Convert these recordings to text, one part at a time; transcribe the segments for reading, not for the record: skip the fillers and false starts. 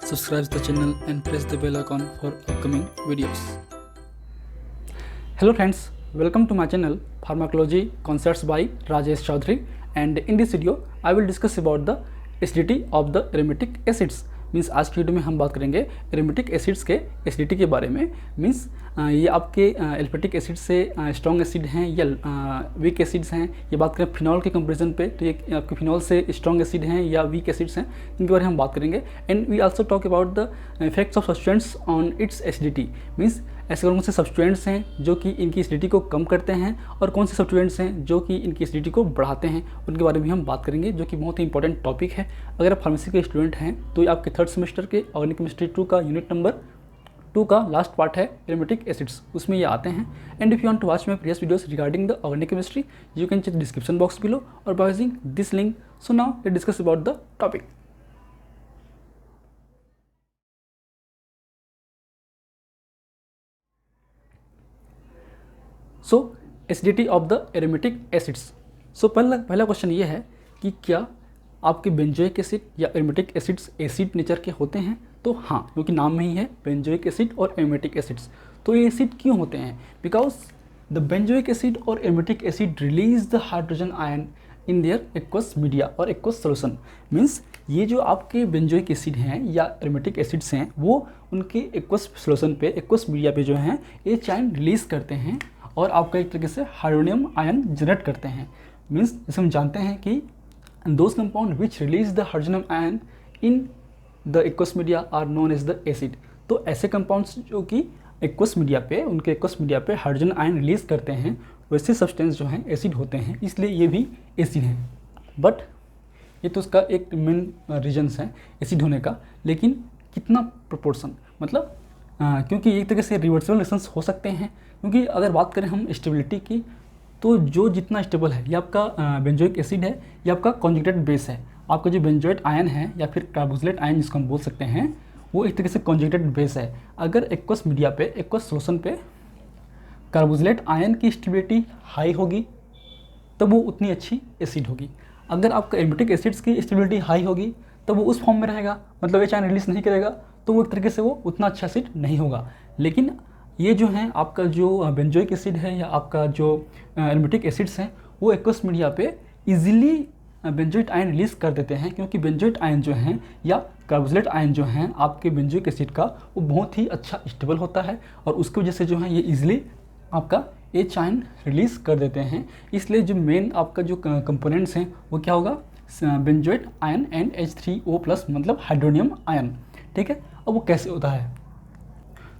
subscribe the channel and press the bell icon for upcoming videos. Hello friends, welcome to my channel Pharmacology Concepts by Rajesh Chaudhary, and in this video I will discuss about the acidity of the aromatic acids. Means आज की video में हम बात करेंगे aromatic acids के acidity के बारे में। मीन्स ये आपके एल्फेटिक एसिड से स्ट्रॉन्ग एसिड हैं या वीक एसिड्स हैं। ये बात करें फिनॉल के कंपैरिजन पे तो ये आपके फिनॉल से स्ट्रॉन्ग एसिड हैं या वीक एसिड्स हैं, इनके बारे में हम बात करेंगे। And we also talk about the effects of substituents on its acidity. Means ऐसे कौन से सब्सटेंट्स हैं जो कि इनकी एसिडिटी को कम करते हैं और कौन से सब्सटेंट्स हैं जो कि इनकी एसिडिटी को बढ़ाते हैं, उनके बारे में हम बात करेंगे, जो कि बहुत ही इंपॉर्टेंट टॉपिक है। अगर आप फार्मेसी के स्टूडेंट हैं तो ये आपके थर्ड सेमेस्टर के ऑर्गेनिक केमिस्ट्री 2 का यूनिट नंबर 2 का लास्ट पार्ट है एरोमेटिक एसिड्स, उसमें ये आते हैं। And if you want to watch my previous videos regarding the organic chemistry you can check description box below और by using this link. So now let's discuss about the topic. So acidity of the aromatic acids. So पहला question ये है कि क्या आपके benzoic acid या aromatic acids acid nature के होते हैं? तो हाँ, क्योंकि नाम में ही है बेंजोइक एसिड और एरोमेटिक एसिड्स। तो ये एसिड क्यों होते हैं? बिकॉज द बेंजोइक एसिड और aromatic acid release the hydrogen ion in their aqueous media और एक्वस सोल्यूशन। मीन्स ये जो आपके बेंजोइक एसिड हैं या एरोमेटिक एसिड्स हैं वो उनके एक्वस सोल्यूशन पे, एक्वस मीडिया पे जो हैं ये आयन रिलीज़ करते हैं और आपका एक तरीके से हाइड्रोनियम आयन जनरेट करते हैं। मीन्स जैसे हम जानते हैं कि those compound which release the hydronium ion in the aqueous media are known as the acid. तो ऐसे कंपाउंड्स जो कि एक्वस मीडिया पे, उनके एक्वस मीडिया पे हाइड्रोजन आयन रिलीज करते हैं, वैसे सब्सटेंस जो हैं एसिड होते हैं, इसलिए ये भी एसिड हैं। बट ये तो उसका एक मेन रीजन्स है एसिड होने का, लेकिन कितना प्रोपोर्शन, मतलब क्योंकि एक तरीके से रिवर्सिबल रिएक्शंस हो सकते हैं। क्योंकि अगर बात करें हम स्टेबिलिटी की तो जो जितना स्टेबल है ये आपका बेंजोइक एसिड है, ये आपका कॉन्जुगेटेड बेस है। आपका जो बेंजोएट आयन है या फिर कार्बोक्सिलेट आयन जिसको हम बोल सकते हैं, वो एक तरीके से कॉन्जुगेटेड बेस है। अगर एक्वस मीडिया पे, एक्वस सोल्यूशन पे कार्बोक्सिलेट आयन की स्टेबिलिटी हाई होगी तब वो उतनी अच्छी एसिड होगी। अगर आपका एरोमेटिक एसिड्स की स्टेबिलिटी हाई होगी तब वो उस फॉर्म में रहेगा, मतलब ये आयन रिलीज नहीं करेगा, तो वो एक तरीके से वो उतना अच्छा एसिड नहीं होगा। लेकिन ये जो है आपका जो बेंजोइक एसिड है या आपका जो एरोमेटिक एसिड्स हैं वो एक्वस मीडिया पे इजीली बेंजोइट आयन रिलीज़ कर देते हैं, क्योंकि बेंजोइट आयन जो हैं या कार्बोक्सिलेट आयन जो हैं आपके बेंजोइक एसिड का वो बहुत ही अच्छा स्टेबल होता है और उसकी वजह से जो है ये इजीली आपका एच आयन रिलीज़ कर देते हैं। इसलिए जो मेन आपका जो कंपोनेंट्स हैं वो क्या होगा, बेंजोइट आयन एंड H3O+, मतलब हाइड्रोनियम आयन। ठीक है, अब वो कैसे होता है,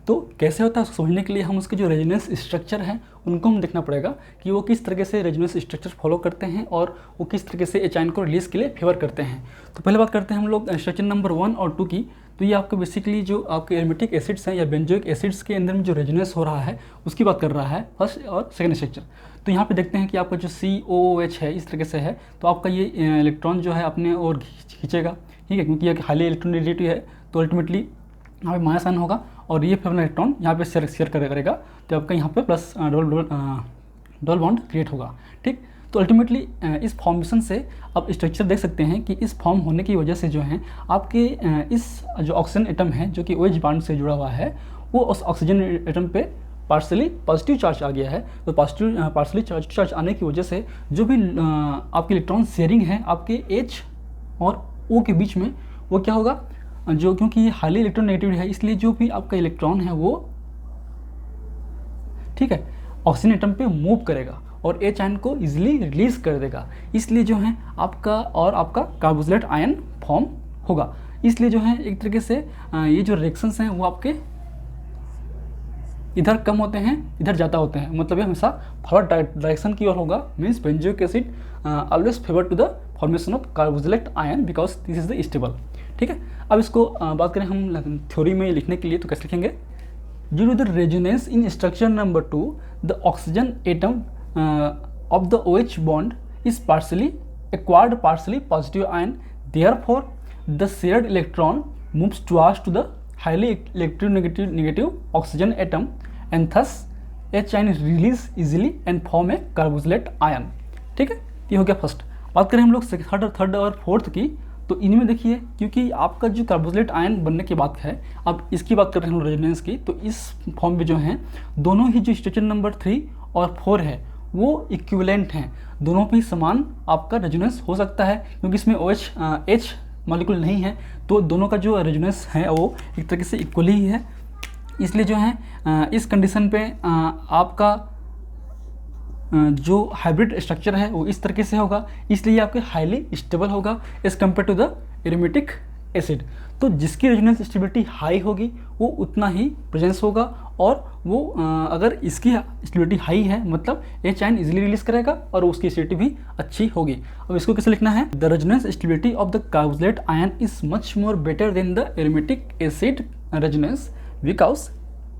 तो कैसे होता है उसको समझने के लिए हम उसके जो रेजोनेंस स्ट्रक्चर हैं उनको हम देखना पड़ेगा कि वो किस तरीके से रेजोनेंस स्ट्रक्चर फॉलो करते हैं और वो किस तरीके से एच आयन को रिलीज़ के लिए फेवर करते हैं। तो पहले बात करते हैं हम लोग स्ट्रक्चर नंबर 1 और 2 की। तो ये आपके बेसिकली जो आपके एरोमेटिक एसिड्स हैं या बेंजोइक एसिड्स के अंदर में जो रेजोनेंस हो रहा है उसकी बात कर रहा है, फर्स्ट और सेकेंड स्ट्रक्चर। तो यहाँ पे देखते हैं कि आपका जो COOH है इस तरीके से है, तो आपका ये इलेक्ट्रॉन जो है अपने और खींचेगा, ठीक है, क्योंकि ये हाईली इलेक्ट्रोनेगेटिव है तो अल्टीमेटली यहाँ पे माइनस आयन होगा और ये फेवरेट इलेक्ट्रॉन यहाँ पे शेयर करेगा, तो आपका यहाँ पे प्लस डबल बॉन्ड क्रिएट होगा। ठीक, तो अल्टीमेटली इस फॉर्मेशन से आप स्ट्रक्चर देख सकते हैं कि इस फॉर्म होने की वजह से जो है आपके इस जो ऑक्सीजन एटम है जो कि OH बॉन्ड से जुड़ा हुआ है वो उस ऑक्सीजन एटम पे पार्शली पॉजिटिव चार्ज आ गया है। तो पार्शली चार्ज आने की वजह से जो भी आपकी इलेक्ट्रॉन शेयरिंग है आपके H और O के बीच में वो क्या होगा, जो क्योंकि ये हाईली इलेक्ट्रोनेगेटिव है इसलिए जो भी आपका इलेक्ट्रॉन है वो, ठीक है, ऑक्सीजन एटम पे मूव करेगा और एच आयन को इजीली रिलीज कर देगा। इसलिए जो है आपका और आपका कार्बोक्सिलेट आयन फॉर्म होगा। इसलिए जो है एक तरीके से ये जो रिएक्शंस हैं वो आपके इधर कम होते हैं, इधर ज़्यादा होते हैं, मतलब ये हमेशा फॉरवर्ड डायरेक्शन की ओर होगा। Means benzoic acid always favour to the formation of carboxylate ion because this is the stable. ठीक है, अब इसको बात करें हम थ्योरी में लिखने के लिए तो कैसे लिखेंगे, due to the resonance in structure number 2 the oxygen atom of the OH bond is partially acquired partially positive ion, therefore the shared electron moves towards to the highly electronegative oxygen atom and thus H ion release easily and form a carboxylate ion. ठीक है, ये हो गया first. बात करें हम लोग third और फोर्थ की, तो इनमें देखिए, क्योंकि आपका जो कार्बोक्सिलेट आयन बनने की बात है, अब इसकी बात कर रहे हैं हम रेजोनेंस की, तो इस फॉर्म में जो है दोनों ही जो स्ट्रक्चर नंबर 3 और 4 है वो इक्विवेलेंट हैं, दोनों पे समान आपका रेजोनेंस हो सकता है, क्योंकि इसमें OH मॉलिक्यूल नहीं है, तो दोनों का जो रेजोनेंस है वो एक तरीके से इक्वली ही है। इसलिए जो है इस कंडीशन पे आपका जो हाइब्रिड स्ट्रक्चर है वो इस तरीके से होगा, इसलिए आपके हाईली स्टेबल होगा as compare to the aromatic acid. तो जिसकी रेजोनेंस स्टेबिलिटी हाई होगी वो उतना ही प्रेजेंस होगा, और वो अगर इसकी स्टेबिलिटी हाई है मतलब H आयन इजीली रिलीज करेगा और उसकी स्टेबिलिटी भी अच्छी होगी। अब इसको कैसे लिखना है, the resonance stability of the carboxylate ion is much more better than the aromatic acid resonance because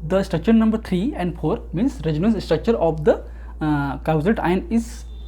the structure number 3 and 4 means resonance structure of the carboxylate ion is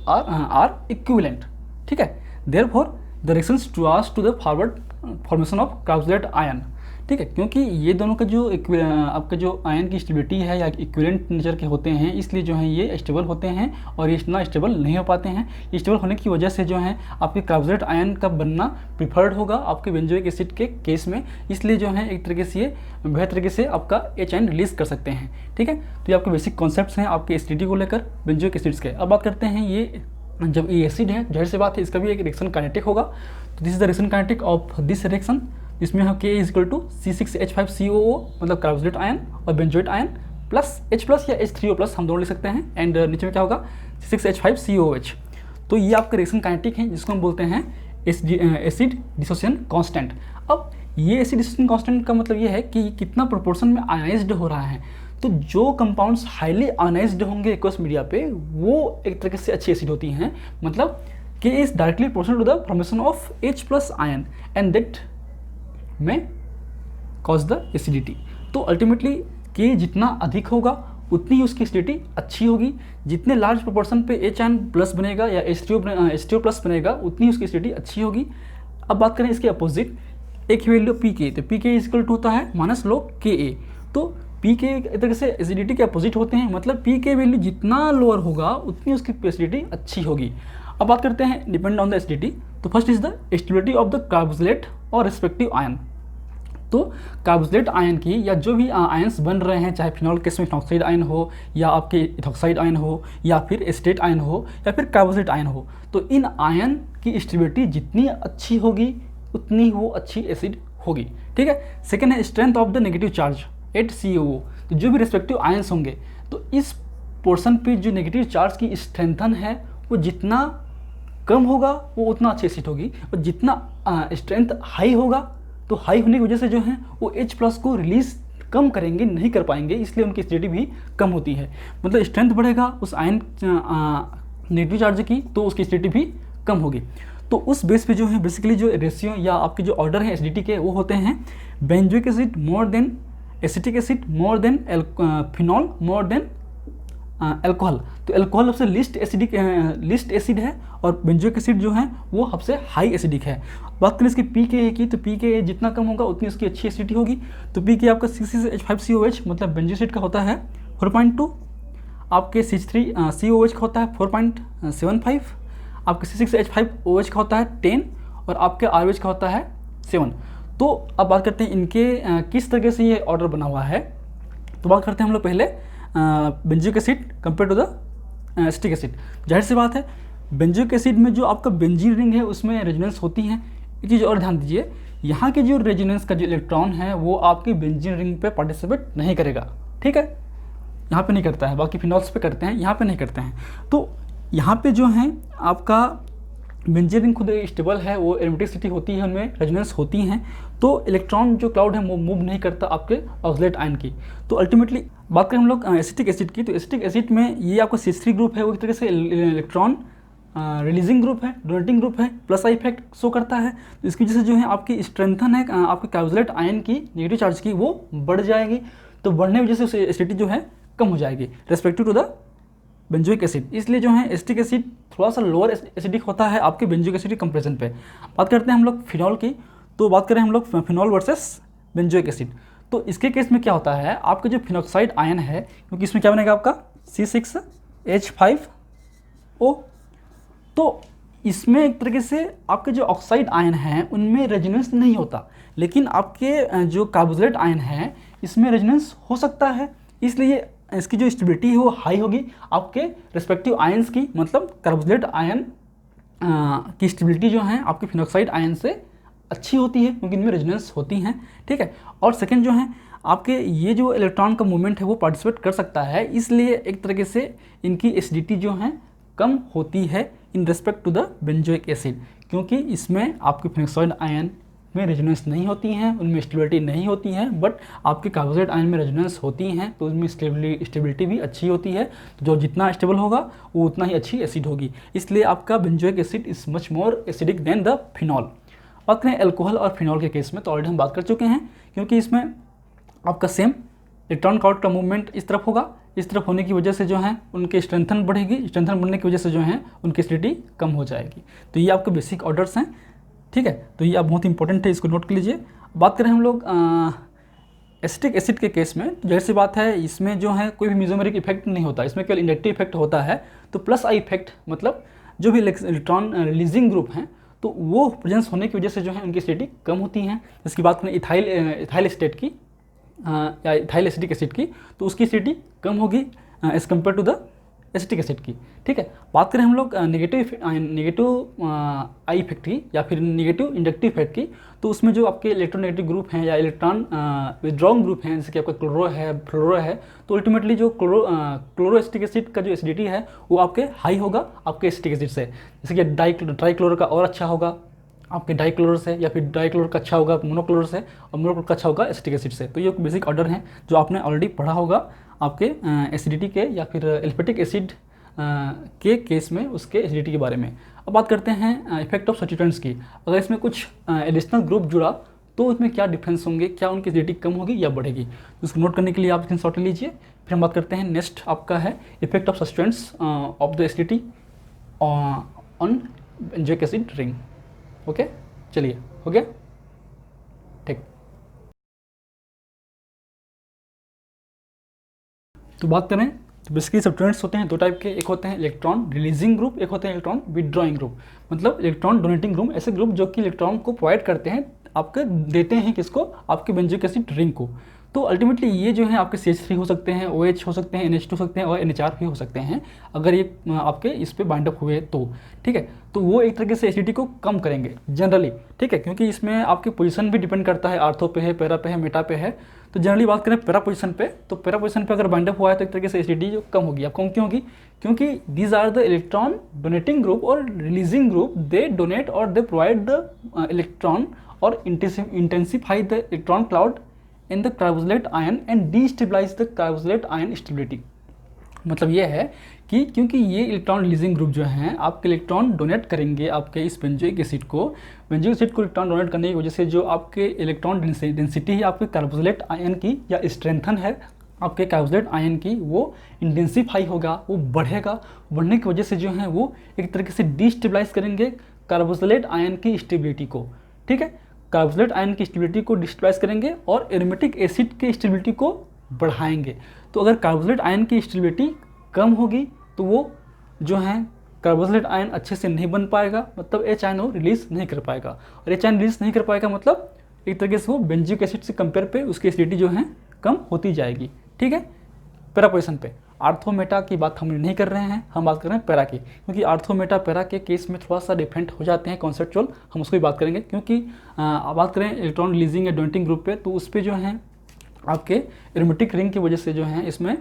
are equivalent. ठीक है, therefore the reactions towards to the forward formation of carboxylate ion. ठीक है, क्योंकि ये दोनों का जो आपका जो आयन की स्टेबिलिटी है या इक्विवेलेंट नेचर के होते हैं, इसलिए जो है ये स्टेबल होते हैं और ये इतना स्टेबल नहीं हो पाते हैं। स्टेबल होने की वजह से जो है आपके कार्बोक्सिलेट आयन का बनना प्रिफर्ड होगा आपके बेंजोइक एसिड के केस में, इसलिए जो है एक तरीके से ये बेहतर तरीके से आपका H आयन रिलीज कर सकते हैं। ठीक है, तो ये आपके बेसिक कॉन्सेप्ट्स हैं आपके एसिडिटी को लेकर बेंजोइक एसिड्स के। अब बात करते हैं ये जब ये एसिड है, जाहिर सी बात है इसका भी एक रिएक्शन काइनेटिक होगा। तो this is the reaction kinetic of this reaction, जिसमें हम K is equal to C6H5COO मतलब कार्बोक्सिलेट आयन और बेंजोइट आयन प्लस H+ या H3O+ हम दोनों लिख सकते हैं, एंड नीचे में क्या होगा C6H5COOH। तो ये आपका रिएक्शन काइनेटिक है जिसको हम बोलते हैं एसिड डिसोसिएशन कांस्टेंट। अब ये एसिड डिसोसिएशन कांस्टेंट का मतलब ये है कि कितना प्रोपोर्शन में आयनाइज्ड हो रहा है। तो जो कंपाउंड्स हाईली आयनाइज्ड होंगे एक्वस मीडिया पे वो एक तरीके से अच्छी एसिड होती हैं, मतलब K is directly proportional to the formation of H+ ion and that may cause the acidity. तो अल्टीमेटली K जितना अधिक होगा उतनी ही उसकी एसिडिटी अच्छी होगी, जितने लार्ज प्रोपोर्शन पे H आयन प्लस बनेगा या H2O+ बनेगा उतनी उसकी एसिडिटी अच्छी होगी। अब बात करें इसके अपोजिट, एक वैल्यू Pk, तो Pk इज इक्वल टू होता है माइनस लॉग Ka। तो Pk एक तरीके से एसिडिटी के अपोजिट होते हैं, मतलब Pk वैल्यू जितना लोअर होगा उतनी उसकी एसिडिटी अच्छी होगी। अब बात करते हैं डिपेंड ऑन द एसिडिटी। तो first is the stability of the carboxylate और रिस्पेक्टिव आयन। तो कार्बोक्सिलेट आयन की या जो भी आयन्स बन रहे हैं, चाहे फिनॉल केस में इथॉक्साइड आयन हो या आपके इथॉक्साइड आयन हो या फिर एस्टेट आयन हो या फिर कार्बोक्सिलेट आयन हो, तो इन आयन की स्टेबिलिटी जितनी अच्छी होगी उतनी वो अच्छी एसिड होगी। ठीक है, सेकेंड है strength of the negative charge at COO। तो जो भी रिस्पेक्टिव आयन्स होंगे तो इस पोर्शन पे जो नेगेटिव चार्ज की स्ट्रेंथन है वो जितना कम होगा वो उतना अच्छी एसिड होगी, और जितना स्ट्रेंथ हाई होगा तो हाई होने की वजह से जो है वो H+ को रिलीज कम करेंगे, नहीं कर पाएंगे, इसलिए उनकी एसिडिटी भी कम होती है। मतलब स्ट्रेंथ बढ़ेगा उस आयन नेगेटिव चार्ज की तो उसकी एसिडिटी भी कम होगी। तो उस बेस पे जो है बेसिकली जो रेशियो या आपके जो ऑर्डर है एसिडिटी के वो होते हैं benzoic acid more than acetic acid more than phenol more than alcohol. तो अल्कोहल सबसे लिस्ट एसिड है और बेंजोइक एसिड जो है वो सबसे हाई एसिडिक है। बात करें इसकी Pka की, तो Pka जितना कम होगा उतनी उसकी अच्छी एसिडिटी होगी। तो Pka आपका C6H5COH मतलब बेंजोइक एसिड का होता है 4.2, आपके C3COH का होता है 4.75, आपके C6H5OH का होता है 10 और आपके RH का होता है 7। तो अब बात करते हैं इनके किस तरीके से ये ऑर्डर बना हुआ है। तो बात करते हैं हम लोग पहले benzoic acid compare to the acetic acid. जाहिर सी बात है बेंजोइक एसिड में जो आपका बेंजीन रिंग है उसमें रेजोनेंस होती है। एक चीज़ और ध्यान दीजिए, यहाँ के जो रेजोनेंस का जो इलेक्ट्रॉन है वो आपकी बेंजीन रिंग पे पार्टिसिपेट नहीं करेगा। ठीक है, यहाँ पे नहीं करता है, बाकी फिनॉल्स पे करते हैं, यहाँ पे नहीं करते हैं। तो यहाँ पे जो है आपका बेंजीन रिंग खुद स्टेबल है, वो एरोमेटिसिटी होती है, उनमें रेजोनेंस होती हैं, तो इलेक्ट्रॉन जो क्लाउड है वो मूव नहीं करता आपके ऑक्सीलेट आयन की। तो अल्टीमेटली बात करें हम लोग एसिटिक एसिड की, तो एसिटिक एसिड में ये आपका C3 ग्रुप है, वो एक तरीके से इलेक्ट्रॉन रिलीजिंग ग्रुप है, डोनेटिंग ग्रुप है, प्लस आई इफेक्ट शो करता है। तो इसकी वजह से जो है आपकी स्ट्रेंथन है आपके कार्बोक्सिलेट आयन की नेगेटिव चार्ज की वो बढ़ जाएगी। तो बढ़ने की वजह से एसिडिटी जो है कम हो जाएगी respective to the benzoic acid. इसलिए जो है एसिटिक एसिड थोड़ा सा लोअर एसिडिक होता है आपके बेंजोइक एसिड के कंपेरिजन पे। बात करते हैं हम लोग फिनॉल की, तो बात करें हम लोग फिनॉल वर्सेस बेंजोइक एसिड। तो इसके केस में क्या होता है, आपका जो फिनॉक्साइड आयन है, क्योंकि इसमें क्या बनेगा आपका C6H5O। तो इसमें एक तरीके से आपके जो ऑक्साइड आयन हैं उनमें रेजोनेंस नहीं होता, लेकिन आपके जो कार्बोक्सिलेट आयन हैं इसमें रेजोनेंस हो सकता है, इसलिए इसकी जो स्टेबिलिटी है वो हाई होगी आपके रिस्पेक्टिव आयंस की, मतलब कार्बोक्सिलेट आयन की स्टेबिलिटी जो है आपके फिनॉक्साइड आयन से अच्छी होती है क्योंकि इनमें रेजोनेंस होती हैं, ठीक है। और सेकंड जो है आपके ये जो इलेक्ट्रॉन का मूवमेंट है वो पार्टिसिपेट कर सकता है, इसलिए एक तरीके से इनकी एसिडिटी जो है कम होती है in respect to the benzoic acid, क्योंकि इसमें आपके फिनॉक्साइड आयन में रेजोनेंस नहीं होती हैं, उनमें स्टेबिलिटी नहीं होती है, बट आपके कार्बोक्सिलेट आयन में रेजोनेंस होती हैं तो उसमें स्टेबिलिटी भी अच्छी होती है। तो जो जितना स्टेबल होगा वो उतना ही अच्छी एसिड होगी, इसलिए आपका benzoic acid is much more acidic than the phenol. बात करें अल्कोहल और फिनॉल के केस में तो ऑलरेडी हम बात कर चुके हैं, क्योंकि इसमें आपका सेम इलेक्ट्रॉन काउंट का मूवमेंट इस तरफ होगा, इस तरफ होने की वजह से जो है उनके स्ट्रेंथन बढ़ेगी, स्ट्रेंथन बढ़ने की वजह से जो है उनकी एसिडिटी कम हो जाएगी। तो ये आपके बेसिक ऑर्डर्स हैं, ठीक है। तो ये आप बहुत इंपॉर्टेंट है, इसको नोट कर लीजिए। बात करें हम लोग एसिटिक एसिड के केस में, तो जाहिर सी बात है इसमें जो है कोई भी मेसोमेरिक इफेक्ट नहीं होता, इसमें केवल इंडक्टिव इफेक्ट होता है। तो प्लस आई इफेक्ट मतलब जो भी इलेक्ट्रॉन रिलीजिंग ग्रुप हैं तो वो प्रेजेंस होने की वजह से जो है उनकी एसिडिटी कम होती हैं। इसकी बात करें इथाइल एस्टेट की या इथाइल एसिटिक एसिड की, तो उसकी एसिडिटी कम होगी as compare to the acetic acid की, ठीक है। बात करें हम लोग नेगेटिव आई इफेक्ट की या फिर नेगेटिव इंडक्टिव इफेक्ट की, तो उसमें जो आपके इलेक्ट्रोनेगेटिव ग्रुप हैं या इलेक्ट्रॉन विड्रॉइंग ग्रुप हैं, जैसे कि आपका क्लोरो है, फ्लोरो है, तो अल्टीमेटली जो क्लोरो एसिटिक एसिड का जो एसिडिटी है वो आपके हाई होगा आपके एसिटिक एसिड से, जैसे कि ट्राईक्लोरो का और अच्छा होगा आपके डाइक्लोर से, या फिर डाइक्लोर का अच्छा होगा मोनोक्लोर से, और मोनोक्लोर का अच्छा होगा एसिटिक एसिड से। तो ये बेसिक ऑर्डर हैं जो आपने ऑलरेडी पढ़ा होगा आपके एसिडिटी के या फिर एल्फेटिक एसिड के केस में उसके एसिडिटी के बारे में। अब बात करते हैं इफेक्ट ऑफ सब्स्टिट्यूएंट्स की। अगर इसमें कुछ एडिशनल ग्रुप जुड़ा तो उसमें क्या डिफरेंस होंगे, क्या उनकी एसिडिटी कम होगी या बढ़ेगी, तो उसको नोट करने के लिए आप स्क्रीनशॉट लीजिए। फिर हम बात करते हैं नेक्स्ट आपका है effect of substituents of the acidity on benzoic acid ring. Okay, चलिए हो गया, ठीक। तो बात करें तो बेसिकली सब्स्टिट्यूएंट्स होते हैं दो टाइप के, एक होते हैं इलेक्ट्रॉन रिलीजिंग ग्रुप, एक होते हैं इलेक्ट्रॉन विड्रॉइंग ग्रुप। मतलब इलेक्ट्रॉन डोनेटिंग ग्रुप ऐसे ग्रुप जो कि इलेक्ट्रॉन को प्रोवाइड करते हैं, आपके देते हैं किसको, आपके बेंजोइक एसिड रिंग को। तो अल्टीमेटली ये जो है आपके CH3 हो सकते हैं, OH हो सकते हैं, NH2 हो सकते हैं और NHR भी हो सकते हैं, अगर ये आपके इस पे बाइंड अप हुए तो, ठीक है। तो वो एक तरीके से एसिडिटी को कम करेंगे जनरली, ठीक है, क्योंकि इसमें आपकी पोजीशन भी डिपेंड करता है, आर्थो पे है, पैरा पे है, मेटा पे है। तो जनरली बात करें पैरा पोजीशन पे, तो पैरा पोजीशन पे अगर बाइंड अप हुआ है तो एक तरीके से एसिडिटी जो कम होगी। अब कम क्यों होगी, क्योंकि these are the electron donating group और रिलीजिंग ग्रुप, दे डोनेट और दे प्रोवाइड द इलेक्ट्रॉन और intensify the electron cloud in the carboxylate ion and destabilize the carboxylate ion stability। मतलब ये है कि क्योंकि ये इलेक्ट्रॉन रिलीजिंग ग्रुप जो हैं आपके इलेक्ट्रॉन डोनेट करेंगे आपके इस बेंजोइक एसिड को इलेक्ट्रॉन डोनेट करने की वजह से जो आपके इलेक्ट्रॉन डेंसिटी है आपके कार्बोक्सिलेट आयन की या स्ट्रेंथन है आपके कार्बोक्सिलेट आयन की, वो इंटेंसिफाई होगा, वो बढ़ेगा। बढ़ने की वजह से जो है वो एक तरीके से डिस्टेबलाइज करेंगे कार्बोक्सिलेट आयन की स्टेबिलिटी को, ठीक है। कार्बोक्सिलेट आयन की स्टेबिलिटी को डिस्टेबलाइज करेंगे और एरोमेटिक एसिड की स्टेबिलिटी को बढ़ाएंगे। तो अगर कार्बोक्सिलेट आयन की स्टेबिलिटी कम होगी तो वो जो है कार्बोक्सिलेट आयन अच्छे से नहीं बन पाएगा, मतलब H आयन वो रिलीज नहीं कर पाएगा, और H आयन रिलीज नहीं कर पाएगा मतलब एक तरीके से वो बेंजोइक एसिड से कंपेयर पे उसकी एसिडिटी जो है कम होती जाएगी, ठीक है। पैरा पोजीशन पे आर्थोमेटा की बात हम नहीं कर रहे हैं, हम बात कर रहे हैं पैरा की, क्योंकि आर्थोमेटा पैरा के केस में थोड़ा सा डिफरेंट हो जाते हैं कॉन्सेप्चुअल, हम उसको भी बात करेंगे। क्योंकि बात करें इलेक्ट्रॉन रिलीजिंग या डोनेटिंग ग्रुप पे, तो उस पर जो है आपके एरोमेटिक रिंग की वजह से जो है इसमें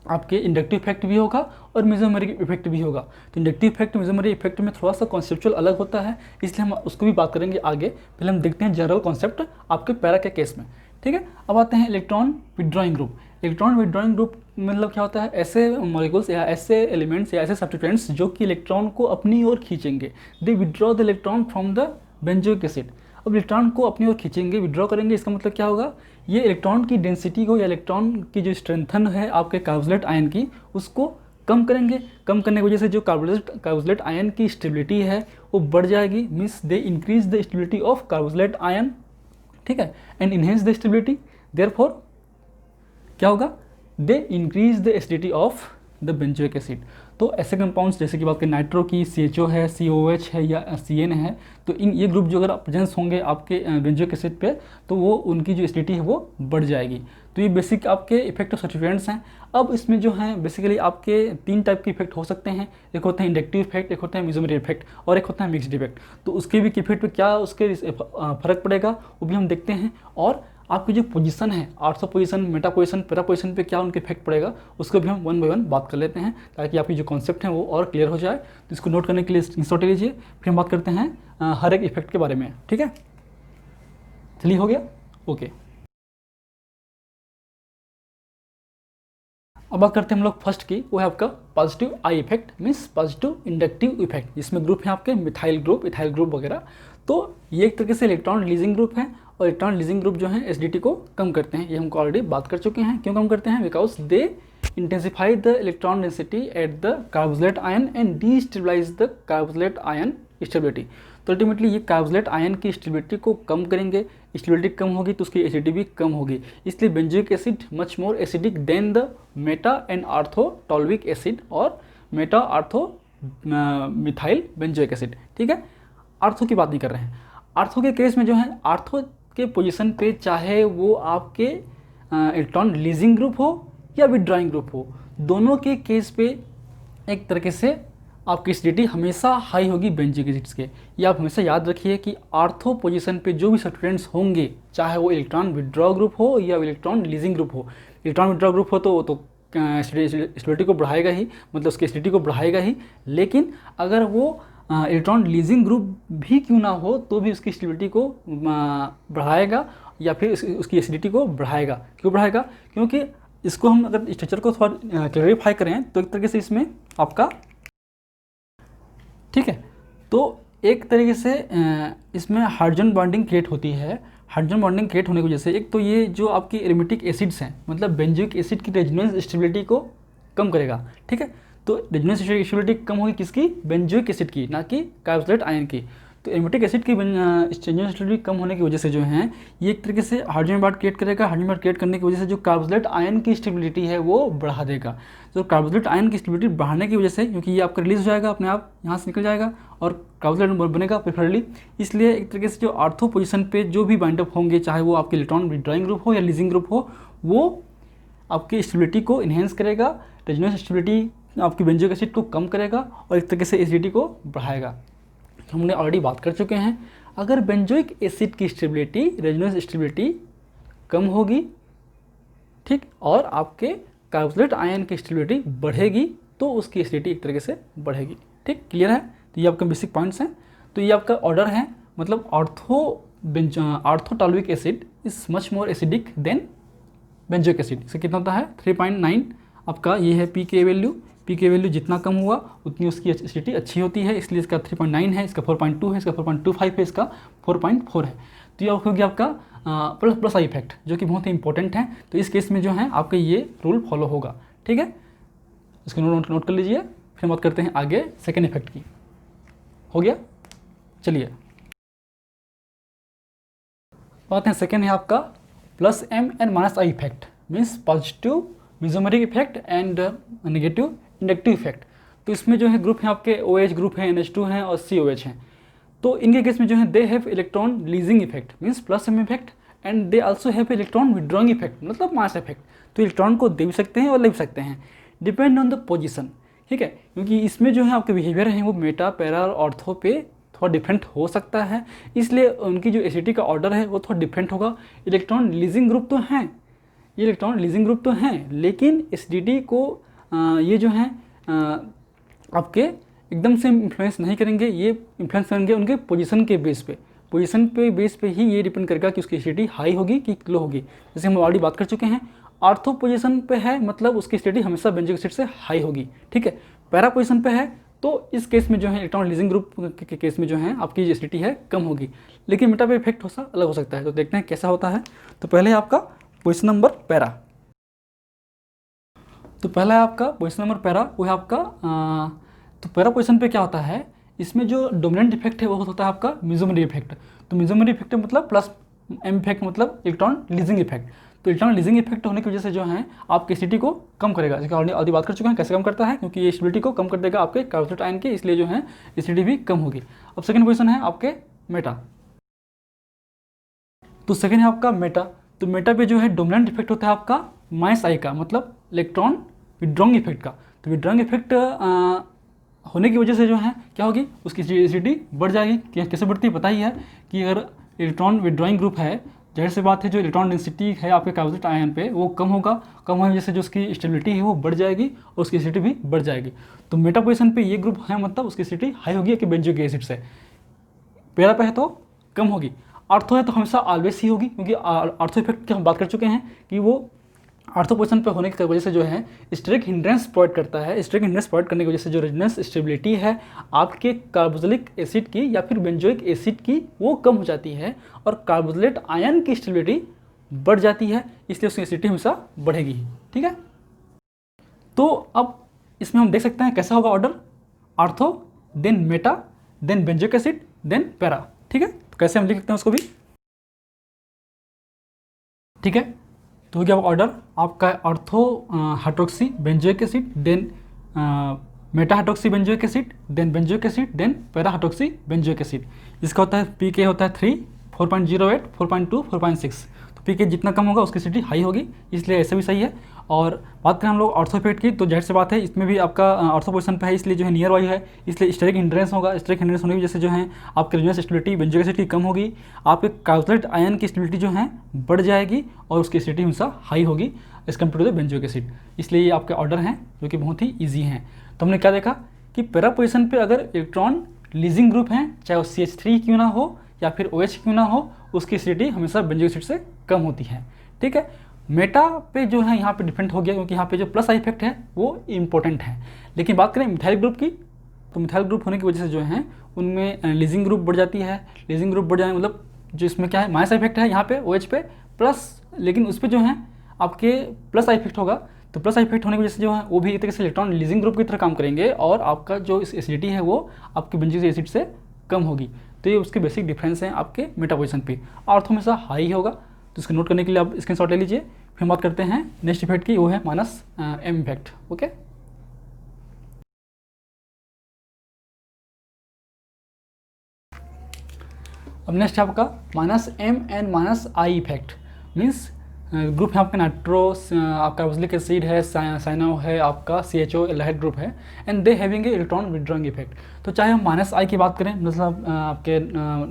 आपके इंडक्टिव इफेक्ट भी होगा और मेसोमेरिक इफेक्ट भी होगा। तो इंडक्टिव इफेक्ट मेसोमेरिक इफेक्ट में थोड़ा सा कॉन्सेप्चुअल अलग होता है, इसलिए हम उसको भी बात करेंगे आगे। पहले हम देखते हैं जनरल कॉन्सेप्ट आपके पैरा के केस में, ठीक है। अब आते हैं electron withdrawing group. Electron withdrawing group मतलब क्या होता है, ऐसे मॉलिक्यूल्स या ऐसे एलिमेंट्स या ऐसे सब्स्टिट्यूएंट्स जो कि इलेक्ट्रॉन को अपनी ओर खींचेंगे। They withdraw the electron from the benzoic acid. अब इलेक्ट्रॉन को अपनी ओर खींचेंगे, विड्रॉ करेंगे, इसका मतलब क्या होगा, ये इलेक्ट्रॉन की डेंसिटी को या इलेक्ट्रॉन की जो स्ट्रेंथन है आपके कार्बोक्सिलेट आयन की उसको कम करेंगे। कम करने की वजह से जो कार्बोक्सिलेट आयन की स्टेबिलिटी है वो बढ़ जाएगी, means they increase the stability of carboxylate ion, ठीक है, and enhance the stability. Therefore क्या होगा, they increase the acidity of the benzoic acid. तो ऐसे कंपाउंड्स जैसे कि बात करें नाइट्रो की, CHO है, COH है या CN है, तो इन ये ग्रुप जो अगर प्रेजेंस होंगे आपके बेंजोइक एसिड पे तो वो उनकी जो एसिडिटी है वो बढ़ जाएगी। तो ये बेसिक आपके इफेक्टिव सब्स्टिट्यूएंट्स हैं। अब इसमें जो है बेसिकली आपके 3 टाइप के इफेक्ट हो सकते हैं। एक होता है इंडक्टिव इफेक्ट, एक होता है मेसोमेरी इफेक्ट और एक होता है मिक्स्ड इफेक्ट। तो उसके भी इफेक्ट पे क्या उसके फर्क पड़ेगा वो भी हम देखते हैं, और आपकी जो पोजीशन है, ortho position, Meta position, para position पे क्या उनके इफेक्ट पड़ेगा उसको भी हम 1 बाय 1 बात कर लेते हैं, ताकि आपकी जो कॉन्सेप्ट है वो और क्लियर हो जाए। तो इसको नोट करने के लिए स्क्रीनशॉट ले लीजिए, फिर हम बात करते हैं हर एक इफेक्ट के बारे में। ठीक है, चलिए हो गया, ओके। अब बात करते हैं हम लोग फर्स्ट की, वो है आपका पॉजिटिव आई effect, means positive inductive effect, जिसमें ग्रुप है आपके मिथाइल ग्रुप, इथाइल ग्रुप वगैरह। तो ये एक तरीके से इलेक्ट्रॉन रिलीजिंग ग्रुप है, और इलेक्ट्रॉन रिलीजिंग ग्रुप जो है एसिडिटी को कम करते हैं। ये हमको ऑलरेडी बात कर चुके हैं। क्यों कम करते हैं? Because they intensify the electron density at the carboxylate ion and destabilise the carboxylate ion stability. तो अल्टीमेटली ये कार्बोक्सिलेट आयन की स्टेबिलिटी को कम करेंगे। स्टेबिलिटी कम होगी तो उसकी एसिडिटी भी कम होगी। इसलिए benzoic acid much more acidic than the meta and orthotoluic acid और meta ortho methyl benzoic acid. ठीक है, आर्थो की बात नहीं कर रहे हैं। आर्थो के केस में जो है, आर्थो के पोजीशन पे चाहे वो आपके इलेक्ट्रॉन रिलीजिंग ग्रुप हो या विथड्रॉइंग ग्रुप हो, दोनों के केस पे एक तरीके से आपकी एसिडिटी हमेशा हाई होगी बेंजोइक एसिड्स के। ये आप हमेशा याद रखिए कि आर्थो पोजीशन पे जो भी सब्स्टिट्यूएंट्स होंगे, चाहे वो इलेक्ट्रॉन विथड्रॉ ग्रुप हो या इलेक्ट्रॉन रिलीजिंग ग्रुप हो, इलेक्ट्रॉन विथड्रॉ ग्रुप हो तो एसिडिटी को बढ़ाएगा ही, मतलब उसकी एसिडिटी को बढ़ाएगा ही। लेकिन अगर वो इलेक्ट्रॉन रिलीजिंग ग्रुप भी क्यों ना हो तो भी उसकी स्टेबिलिटी को बढ़ाएगा या फिर उसकी एसिडिटी को बढ़ाएगा। क्यों बढ़ाएगा? क्योंकि इसको हम अगर स्ट्रक्चर को थोड़ा क्लैरिफाई करें तो एक तरीके से इसमें आपका, ठीक है, तो एक तरीके से इसमें हाइड्रोजन बॉन्डिंग क्रिएट होती है। हाइड्रोजन बॉन्डिंग क्रिएट होने की वजह से एक तो ये जो आपकी एरोमेटिक एसिड्स हैं, मतलब बेंजोइक एसिड की रेजोनेंस स्टेबिलिटी को कम करेगा। ठीक है, तो रेजोनेंस स्टेबिलिटी कम होगी किसकी? बेंजोइक एसिड की, ना कि कार्बोक्सिलेट आयन की। तो एरोमेटिक एसिड की रेजोनेंस स्टेबिलिटी कम होने की वजह से जो है ये एक तरीके से हाइड्रोजन बॉन्ड क्रिएट करेगा। हाइड्रोजन बॉन्ड क्रिएट करने की वजह से जो कार्बोक्सिलेट आयन की स्टेबिलिटी है वो बढ़ा देगा। तो कार्बोक्सिलेट आयन की स्टेबिलिटी बढ़ाने की वजह से, क्योंकि ये आपका रिलीज हो जाएगा अपने आप, यहाँ से निकल जाएगा और कार्बोक्सिलेट बनेगा प्रेफरली, इसलिए एक तरीके से जो आर्थो पोजीशन पे जो भी बाइंडअप होंगे, चाहे वो आपके इलेक्ट्रॉन विथड्रॉइंग ग्रुप हो या रिलीजिंग ग्रुप हो, वो आपकी स्टेबिलिटी को इन्हेंस करेगा। रेजोनेंस स्टेबिलिटी आपकी बेंजोइक एसिड को कम करेगा और एक तरीके से एसिडिटी को बढ़ाएगा। हमने ऑलरेडी बात कर चुके हैं, अगर बेंजोइक एसिड की स्टेबिलिटी, रेजोनेंस स्टेबिलिटी कम होगी, ठीक, और आपके कार्बोक्सिलेट आयन की स्टेबिलिटी बढ़ेगी तो उसकी एसिडिटी एक तरीके से बढ़ेगी। ठीक, क्लियर है? तो ये आपके बेसिक पॉइंट्स हैं। तो ये आपका ऑर्डर है, मतलब orthotoluic acid is much more acidic than benzoic acid. इसका कितना होता है? 3.9 आपका ये है पी के वैल्यू। पी के वैल्यू जितना कम हुआ उतनी उसकी एसिडिटी अच्छी होती है, इसलिए इसका 3.9 है, इसका 4.2 है, इसका 4.25 है, इसका 4.4 है। तो ये हो गया आपका प्लस आई इफेक्ट, जो कि बहुत ही इंपॉर्टेंट है। तो इस केस में जो है आपका ये रूल फॉलो होगा। ठीक है, इसको नोट कर लीजिए। फिर बात करते हैं आगे सेकेंड इफेक्ट की। हो गया, चलिए बात है सेकेंड है आपका plus M and minus I effect, means positive mesomeric effect and negative inductive effect. तो इसमें जो है ग्रुप है आपके OH ग्रुप है, NH2 हैं और COH हैं। तो इनके केस में जो है they have electron releasing effect, means plus M effect, and they also have electron withdrawing effect, मतलब मास इफेक्ट। तो इलेक्ट्रॉन को दे भी सकते हैं और ले भी सकते हैं, डिपेंड ऑन द पोजीशन। ठीक है, क्योंकि इसमें जो है आपके बिहेवियर हैं वो मेटा, पैरा और ऑर्थो पे थोड़ा डिफरेंट हो सकता है, इसलिए उनकी जो एसिडिटी का ऑर्डर है वो थोड़ा डिफरेंट होगा। इलेक्ट्रॉन रिलीजिंग ग्रुप तो हैं, ये इलेक्ट्रॉन रिलीजिंग ग्रुप तो हैं, लेकिन एसिडिटी को ये जो हैं आपके एकदम से इन्फ्लुएंस नहीं करेंगे। ये इन्फ्लुएंस करेंगे उनके पोजीशन के बेस पे। पोजीशन पे बेस पे ही ये डिपेंड करेगा कि उसकी एसिडिटी हाई होगी कि लो होगी। जैसे हम ऑलरेडी बात कर चुके हैं, आर्थो पोजीशन पे है मतलब उसकी एसिडिटी हमेशा बेंजोइक एसिड से हाई होगी। ठीक है, पैरा पोजीशन पे है तो इस केस में जो है इलेक्ट्रॉन रिलीजिंग ग्रुप के केस में जो है आपकी जो एसिडिटी है कम होगी, लेकिन मेटा पे इफेक्ट अलग हो सकता है। तो देखते हैं कैसा होता है। तो पहले आपका पोजीशन नंबर पैरा, तो पहला है आपका पोजीशन नंबर पैरा, वो है आपका तो पैरा पोजीशन पे क्या होता है, इसमें जो डोमिनेंट इफेक्ट है वो होता है आपका मेसोमेरी इफेक्ट। तो मेसोमेरी इफेक्ट मतलब प्लस एम इफेक्ट मतलब इलेक्ट्रॉन रिलीजिंग इफेक्ट। तो इलेक्ट्रॉन लीजिंग इफेक्ट होने की वजह से जो है आपके एसिडिटी को कम करेगा। जैसे ऑलरेडी आधी बात कर चुके हैं कैसे कम करता है, क्योंकि ये स्टेबिलिटी को कम कर देगा आपके कार्बोक्सिलिक आयन के, इसलिए जो है एसिडिटी भी कम होगी। अब सेकंड पोजीशन है आपके मेटा। तो सेकंड है आपका मेटा। तो मेटा पे जो है डोमिनेंट इफेक्ट होता है आपका माइनस आई का, मतलब इलेक्ट्रॉन विड्रॉइंग इफेक्ट का। तो विड्रॉइंग इफेक्ट होने की वजह से जो है क्या होगी, उसकी एसिडिटी बढ़ जाएगी। कैसे बढ़ती है पता ही है कि अगर इलेक्ट्रॉन विड्रॉइंग ग्रुप है, जाहिर सी बात है जो इलेक्ट्रॉन डेंसिटी है आपके कार्बोक्सिलिक आयन पे वो कम होगा, कम होने की वजह से जो उसकी स्टेबिलिटी है वो बढ़ जाएगी और उसकी एसिडिटी भी बढ़ जाएगी। तो मेटा पोजीशन पे ये ग्रुप है, मतलब उसकी एसिडिटी हाई होगी कि बेंजोइक एसिड से। पैरा पे है तो कम होगी, आर्थो है तो हमेशा ऑलवेज ही होगी, क्योंकि आर्थो इफेक्ट की हम बात कर चुके हैं कि वो आर्थो पोजीशन पे होने की वजह से जो है स्टेरिक हिंड्रेंस प्रोवाइड करता है। स्टेरिक हिंड्रेंस प्रोवाइड करने की वजह से जो रेजोनेंस स्टेबिलिटी है आपके कार्बोक्सिलिक एसिड की या फिर बेंजोइक एसिड की वो कम हो जाती है और कार्बोक्सिलेट आयन की स्टेबिलिटी बढ़ जाती है, इसलिए उसकी एसिडिटी हमेशा बढ़ेगी। ठीक है, तो अब इसमें हम देख सकते हैं कैसा होगा order, ortho then meta then benzoic acid then para. ठीक है, तो कैसे हम लिख सकते हैं उसको भी। ठीक है, तो हो गया ऑर्डर आपका ortho hydroxy benzoic acid then meta hydroxy benzoic acid then benzoic acid then para hydroxy benzoic acid. इसका होता है पीके होता है 3, 4.08, 4.2, 4.6। तो पीके जितना कम होगा उसकी एसिडिटी हाई होगी, इसलिए ऐसे भी सही है। और बात करें हम लोग ऑर्थो इफेक्ट की, तो जाहिर सी बात है इसमें भी आपका ऑर्थो पोजीशन पे है, इसलिए जो है नियर वाई है, इसलिए स्टेरिक हिंड्रेंस होगा। स्टेरिक हिंड्रेंस होने की वजह से जो है आपके रेजोनेंस स्टेबिलिटी बेंजोइक एसिड की कम होगी, आपके कार्बोक्सिलिक आयन की स्टेबिलिटी जो है बढ़ जाएगी और उसकी एसिडिटी हमेशा हाई होगी as compare to the benzoic acid. इसलिए ये आपके ऑर्डर हैं जो कि बहुत ही ईजी हैं। तो हमने क्या देखा कि पैरा पोजीशन पे अगर इलेक्ट्रॉन लीजिंग ग्रुप हैं, चाहे वो CH3 क्यों ना हो या फिर OH क्यों ना हो, उसकी एसिडिटी हमेशा बेंजोइक एसिड से कम होती है। ठीक है, मेटा पे जो है यहाँ पे डिफरेंट हो गया, क्योंकि यहाँ पे जो प्लस आई इफेक्ट है वो इम्पोर्टेंट है। लेकिन बात करें मिथाइल ग्रुप की, तो मिथाइल ग्रुप होने की वजह से जो है उनमें लीजिंग ग्रुप बढ़ जाती है। लीजिंग ग्रुप बढ़ जाने मतलब जो इसमें क्या है माइनस इफेक्ट है यहाँ पे OH पे प्लस, लेकिन उस पर जो है आपके प्लस आई इफेक्ट होगा। तो प्लस आई इफेक्ट होने की वजह से जो है वो भी एक तरीके से इलेक्ट्रॉन लीजिंग ग्रुप की तरह काम करेंगे और आपका जो एसिडिटी है वो आपके बेंजोइक एसिड से कम होगी। तो ये उसके बेसिक डिफरेंस हैं आपके मेटा पोजीशन पे। आर्थो हमेशा हाई होगा, तो इसको नोट करने के लिए आप स्क्रीनशॉट ले लीजिए। फिर बात करते हैं नेक्स्ट इफेक्ट की, वो है माइनस एम इफेक्ट। ओके, अब नेक्स्ट है आपका minus M and minus I effect. Means group है आपका नाइट्रो, आपका कार्बोक्सिलिक एसिड है, साइनो है, आपका CHO एल्डिहाइड ग्रुप है, and they having a electron withdrawing effect. तो चाहे हम माइनस आई की बात करें, मतलब आपके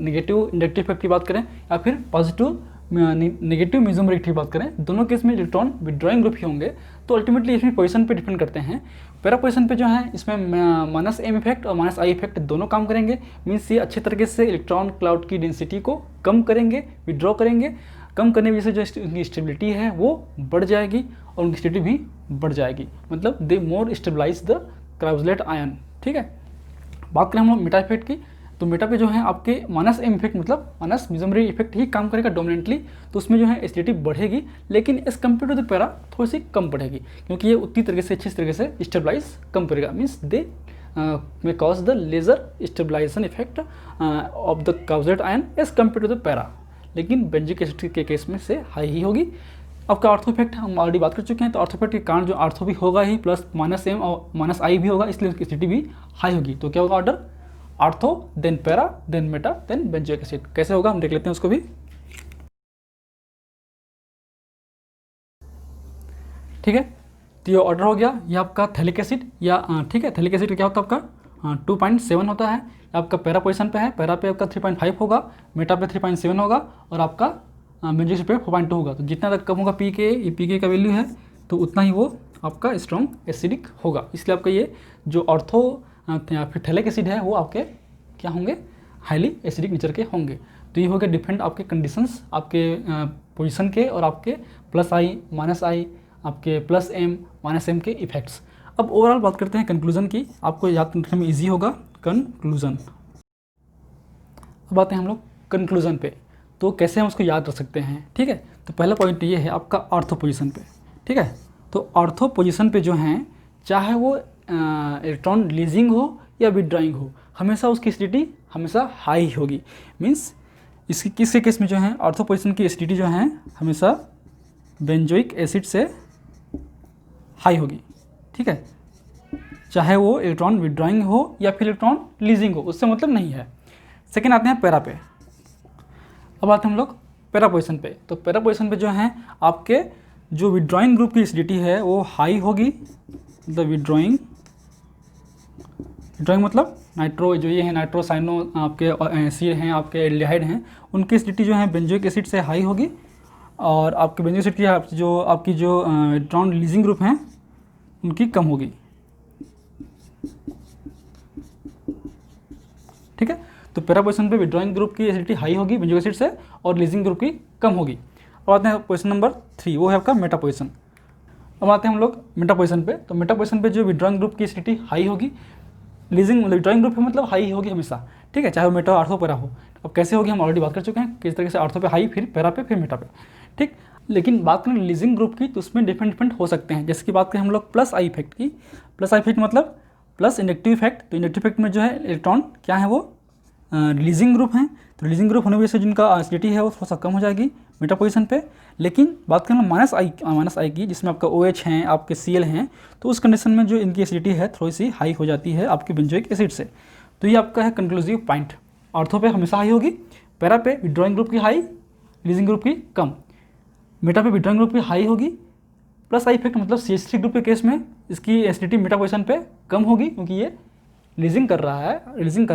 नेगेटिव इंडक्टिव इफेक्ट की बात करें या फिर पॉजिटिव नेगेटिव मेसोमेरिक की बात करें, दोनों केस में इलेक्ट्रॉन विड्रॉइंग ग्रुप ही होंगे। तो अल्टीमेटली इसमें पोजीशन पे डिपेंड करते हैं। पैरा पोजीशन पे जो है इसमें माइनस एम इफेक्ट और माइनस आई इफेक्ट दोनों काम करेंगे। मीन्स ये अच्छे तरीके से इलेक्ट्रॉन क्लाउड की डेंसिटी को कम करेंगे, विड्रॉ करेंगे। कम करने की वजह से जो उनकी स्टेबिलिटी है वो बढ़ जाएगी और उनकी स्टेबिलिटी भी बढ़ जाएगी, मतलब दे मोर स्टेबलाइज द कार्बोक्सिलेट आयन। ठीक है, बात करें हम लोग मेटा इफेक्ट की, तो मेटा पे जो है आपके माइनस एम इफेक्ट मतलब माइनस मेसोमेरी इफेक्ट ही काम करेगा डोमिनेंटली। तो उसमें जो है एसिडिटी बढ़ेगी, लेकिन as compare to the para थोड़ी सी कम बढ़ेगी, क्योंकि ये उतनी तरीके से अच्छी तरीके से स्टेबलाइज कम करेगा। Means they may cause the laser stabilization effect of the carboxylate ion as compare to the para, लेकिन बेंजोइक एसिड के केस में से हाई ही होगी। आपका आर्थो इफेक्ट हम ऑलरेडी बात कर चुके हैं, तो आर्थो इफेक्ट के कारण जो आर्थो भी होगा ही प्लस माइनस एम और माइनस आई भी होगा, इसलिए उसकी एसिडिटी भी हाई होगी। तो क्या होगा order, ortho then para then meta then benzoic acid. कैसे होगा हम देख लेते हैं उसको भी। ठीक है, तो ये ऑर्डर हो गया, ये आपका थैलिक एसिड या ठीक है, थैलिक एसिड क्या होता है आपका 2.7 होता है। आपका पैरा पोजीशन पे है, पैरा पे आपका 3.5 होगा, मेटा पे 3.7 होगा और आपका बेंजोइक पे 4.2 होगा। तो जितना तक कम होगा पीके का वैल्यू है, तो उतना ही वो आपका स्ट्रॉन्ग एसिडिक होगा। इसलिए आपका ये जो ऑर्थो या फिर थैलिक एसिड है वो आपके क्या होंगे, हाईली एसिडिक नेचर के होंगे। तो ये हो गया डिफरेंट आपके कंडीशंस आपके पोजीशन के और आपके प्लस आई माइनस आई, आपके प्लस एम माइनस एम के इफेक्ट्स। अब ओवरऑल बात करते हैं कंक्लूजन की, आपको याद रखने में ईजी होगा कंक्लूजन। अब आते हैं हम लोग कंक्लूजन पे, तो कैसे हम उसको याद रख सकते हैं। ठीक है, तो पहला पॉइंट ये है आपका ऑर्थो पोजीशन पे। ठीक है, तो ऑर्थो पोजीशन पे जो है चाहे वो इलेक्ट्रॉन लीजिंग हो या विड्रॉइंग हो, हमेशा उसकी एसिडिटी हमेशा हाई होगी। मीन्स इसकी किसके केस में जो है ऑर्थो पोजीशन की एसिडिटी जो है हमेशा बेंजोइक एसिड से हाई होगी, ठीक है, चाहे वो इलेक्ट्रॉन विड्रॉइंग हो या फिर इलेक्ट्रॉन लीजिंग हो, उससे मतलब नहीं है। सेकेंड आते हैं पैरा पे। अब आते हैं हम लोग पैरा पोजिशन पे। तो पैरा पोजिशन पे जो है आपके जो विड्रॉइंग ग्रुप की एसिडिटी है वो हाई होगी, द विड्रॉइंग मतलब नाइट्रो, जो ये है नाइट्रोसाइनो आपके सी हैं, आपके एल्डिहाइड हैं, उनकी एसिडिटी जो है बेंजोइक एसिड से हाई होगी, और आपके बेंजोइक एसिड की आपकी जो इलेक्ट्रॉन रिलीजिंग ग्रुप हैं उनकी कम होगी, ठीक है। तो पैरा पोजिशन पे विड्रॉइंग ग्रुप की एसिडिटी हाई होगी बेंजोइक एसिड से, और रिलीजिंग ग्रुप की कम होगी। अब आते हैं पोजिशन नंबर 3, वो है आपका मेटा पोजिशन। अब आते हैं हम लोग मेटा पोजिशन पे। तो मेटा पोजिशन पे जो विड्रॉइंग ग्रुप की एसिडिटी हाई होगी, लीजिंग विड्रॉइंग ग्रुप है मतलब हाई होगी हमेशा, ठीक है, चाहे वो मेटा आर्थो पैरा हो। अब कैसे होगी हम ऑलरेडी बात कर चुके हैं, किस तरीके से आर्थो पे हाई, फिर पैरा पे, फिर मेटा पे, ठीक। लेकिन बात करें लीजिंग ग्रुप की तो उसमें डिफरेंट हो सकते हैं। जैसे कि बात करें हम लोग प्लस आई इफेक्ट की, प्लस आई इफेक्ट मतलब प्लस इंडक्टिव इफेक्ट। तो इंडक्टिव इफेक्ट में जो है इलेक्ट्रॉन क्या है वो रिलीजिंग ग्रुप हैं, तो रिलीजिंग ग्रुप होने की वजह से जिनका एसिडिटी है वो थोड़ा सा कम हो जाएगी मेटा पोजिशन पे। लेकिन बात करें माइनस आई की, जिसमें आपका OH हैं, आपके Cl हैं, तो उस कंडीशन में जो इनकी एसिडिटी है थोड़ी सी हाई हो जाती है आपके बेंजोइक एसिड से। तो ये आपका है कंक्लूसिव पॉइंट, ऑर्थो पे हमेशा हाई होगी, पैरा पे विड्रॉइंग ग्रुप की हाई, रिलीजिंग ग्रुप की कम, मेटा पे विड्रॉइंग ग्रुप की हाई होगी। प्लस आई इफेक्ट मतलब CH3 ग्रुप के केस में इसकी एसिडिटी मेटा पोजिशन पे कम होगी, क्योंकि ये रिलीजिंग कर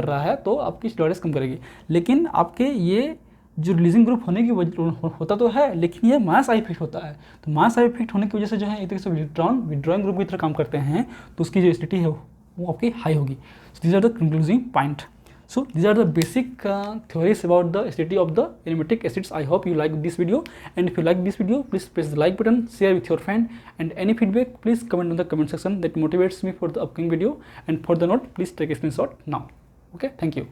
रहा है तो आपकी स्टेरॉइड्स कम करेगी। लेकिन आपके ये जो रिलीजिंग ग्रुप होने की वजह होता तो है, लेकिन ये मास आई इफेक्ट होता है। तो मास आई इफेक्ट होने की वजह से जो है एक तरीके से इलेक्ट्रॉन विड्रॉइंग ग्रुप की तरह काम करते हैं, तो उसकी जो एसिडिटी है वो आपकी हाई होगी। So these are the concluding point. So these are the basic theories about the acidity of the aromatic acids. I hope you like this video, and if you like this video, please press the like button, share with your friend, and any feedback please comment in the comment section. That motivates me for the upcoming video, and for the note please take a screenshot now. Okay, thank you.